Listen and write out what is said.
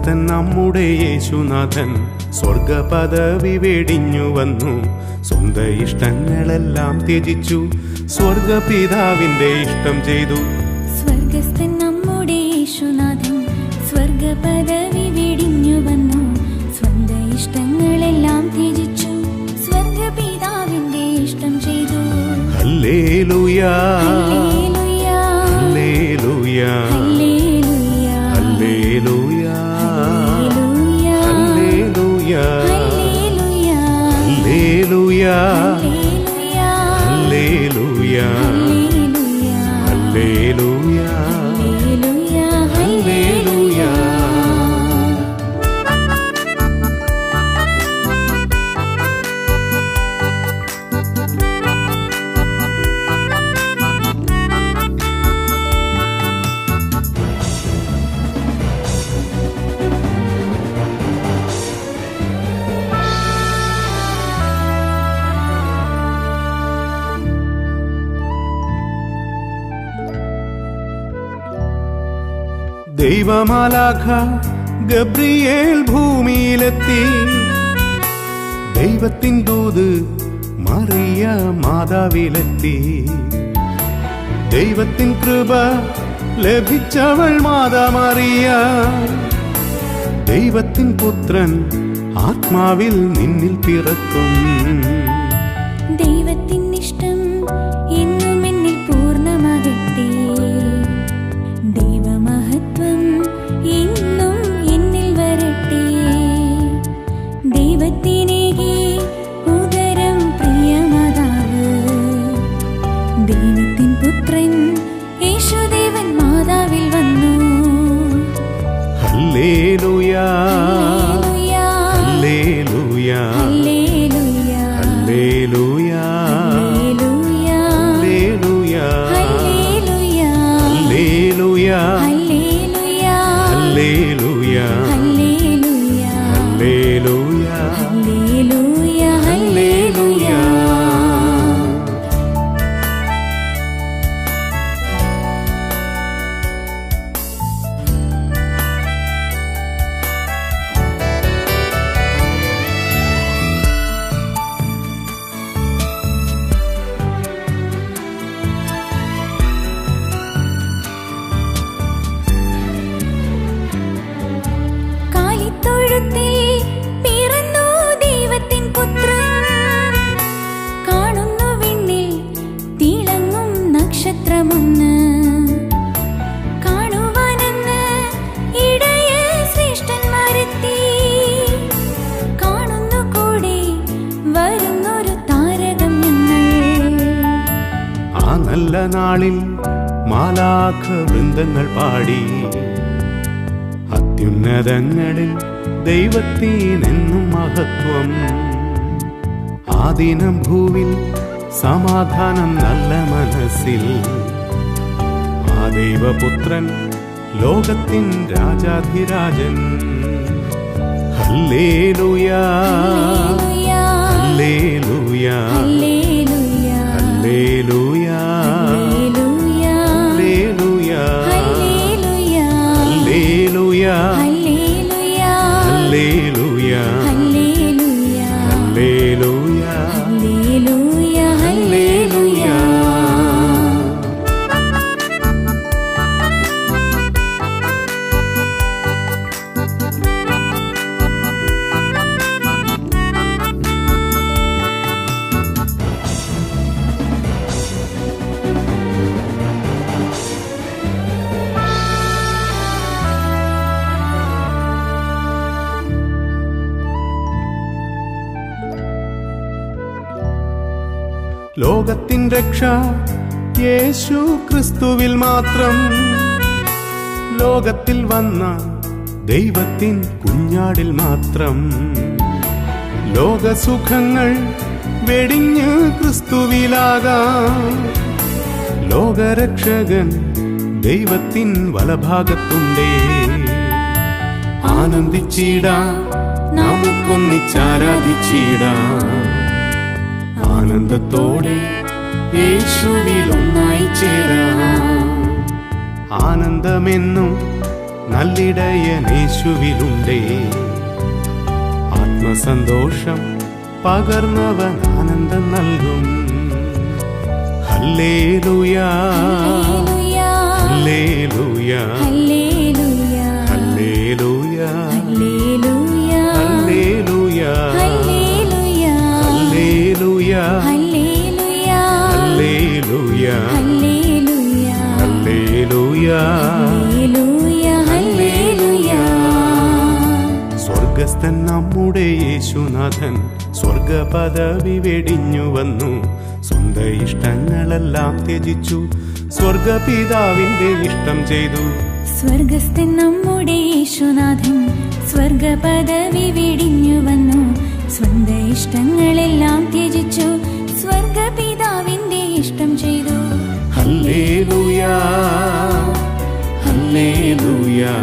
സ്വർഗസ്ഥൻ നമ്മുടെ യേശുനാഥൻ സ്വർഗപദവി വെടിഞ്ഞു വന്നു. സ്വന്തം ഇഷ്ടങ്ങളെല്ലാം ത്യജിച്ചു, സ്വർഗപിതാവിന്റെ ഇഷ്ടം ചെയ്തു. സ്വർഗസ്ഥൻ നമ്മുടെ യേശുനാഥൻ സ്വർഗപദവി വെടിഞ്ഞു വന്നു. സ്വന്തം ഇഷ്ടങ്ങളെല്ലാം ത്യജിച്ചു, സ്വർഗപിതാവിന്റെ ഇഷ്ടം ചെയ്തു. ഹല്ലേലൂയാ ഹല്ലേലൂയാ ഹല്ലേലൂയാ ഹല്ലേലൂയാ ഹല്ലേലൂയാ ഹല്ലേലൂയാ ഹല്ലേലൂയാ ഹല്ലേലൂയാ ഹല്ലേലൂയാ. ദൈവമാലാഖ ഗബ്രിയേൽ ഭൂമിയിലെത്തി. ദൈവത്തിൻ ദൂത് മറിയ മാതാവിലെത്തി. ദൈവത്തിൻ കൃപ ലഭിച്ചവൾ മാതാ മറിയ. ദൈവത്തിൻ പുത്രൻ ആത്മാവിൽ നിന്നിൽ പിറക്കും. ദൈവത്തിൻ ഇഷ്ടം എന്നും എന്നിൽ പൂർണ്ണമാകട്ടെ. ദൈവമഹത്വം എന്നും എന്നിൽ വരട്ടെ. ദൈവത്തിനേകി ഉദരം പ്രിയമാതാവ്. ദൈവത്തിൻ പുത്രൻ യേശുദേവൻ മാതാവിൽ വന്നു. ഹല്ലേലൂയാ ഹല്ലേലൂയാ ഹല്ലേലൂയാ ഹല്ലേലൂയാ ഹല്ലേലൂയാ ഹല്ലേലൂയാ ഹല്ലേലൂയാ ഹല്ലേലൂയാ ഹല്ലേലൂയാ ഹല്ലേലൂയാ ഹല്ലേലൂയാ. നല്ല നാളിൽ മാലാഖ വൃന്ദങ്ങൾ പാടി. അത്യുന്നതങ്ങളിൽ ദൈവത്തിനെന്നും മഹത്വം. ആ ദിനം ഭൂവിൽ സമാധാനം നല്ല മനസ്സിൽ. ആ ദൈവപുത്രൻ ലോകത്തിൻ രാജാധിരാജൻ. ഹല്ലേലൂയാ ഹല്ലേലൂയാ ഹല്ലേലൂയാ ഹല്ലേലൂയാ ഹല്ലേലൂയാ ഹല്ലേലൂയാ ഹല്ലേലൂയാ ഹല്ലേലൂയാ. ലോകത്തിൻ രക്ഷ യേശു ക്രിസ്തുവിൽ മാത്രം. ലോകത്തിൽ വന്ന ദൈവത്തിൻ കുഞ്ഞാടിൽ മാത്രം. ലോകസുഖങ്ങൾ വെടിഞ്ഞ് ക്രിസ്തുവിലാകാം. ലോകരക്ഷകൻ ദൈവത്തിൻ വലഭാഗത്തുണ്ടേ. ആനന്ദിച്ചിടാം, നമുക്കൊന്നിച്ചാരാധിച്ചിടാം. ആനന്ദത്തോടെ യേശുവിൽ ഒന്നായി ചേരാം. ആനന്ദമെന്നും നല്ലിടയനേശുവിലുണ്ടേ. ആത്മസന്തോഷം പകർന്നവൻ ആനന്ദം നൽകും. ഹല്ലേലൂയാ ഹല്ലേലൂയാ ഹല്ലേലൂയാ ഹല്ലേലൂയാ ഹല്ലേലൂയാ ഹല്ലേലൂയാ ഹല്ലേലൂയാ ഹല്ലേലൂയാ ഹല്ലേലൂയാ ഹല്ലേലൂയാ ഹല്ലേലൂയാ ഹല്ലേലൂയാ ഹല്ലേലൂയാ ഹല്ലേലൂയാ. സ്വർഗസ്ഥൻ നമ്മുടെ യേശുനാഥൻ സ്വർഗപദവി വെടിഞ്ഞു വന്നു. സ്വന്ത ഇഷ്ടങ്ങളെല്ലാം ത്യജിച്ചു സ്വർഗപിതാവിന്റെ ഇഷ്ടം ചെയ്തു. സ്വർഗസ്ഥൻ നമ്മുടെ യേശുനാഥൻ സ്വർഗപദവി വെടിഞ്ഞു വന്നു. സ്വന്തം ഇഷ്ടങ്ങളെല്ലാം ത്യജിച്ചു സ്വർഗപിതാവിന്റെ ഇഷ്ടം ചെയ്തു. ഹല്ലേലൂയാ ഹല്ലേലൂയാ